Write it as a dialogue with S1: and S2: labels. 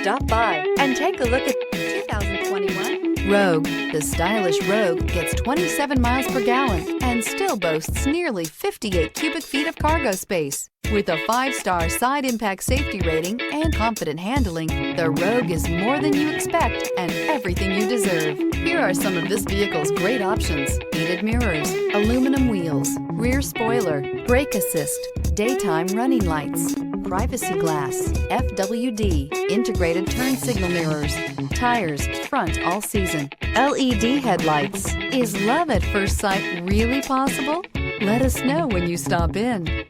S1: Stop by and take a look at 2021 Rogue. The stylish Rogue gets 27 miles per gallon and still boasts nearly 58 cubic feet of cargo space. With a 5-star side impact safety rating and confident handling, the Rogue is more than you expect and everything you deserve. Here are some of this vehicle's great options: heated mirrors, aluminum wheels, rear spoiler, brake assist, daytime running lights, privacy glass, FWD, integrated turn signal mirrors, tires, front all season, LED headlights. Is love at first sight really possible? Let us know when you stop in.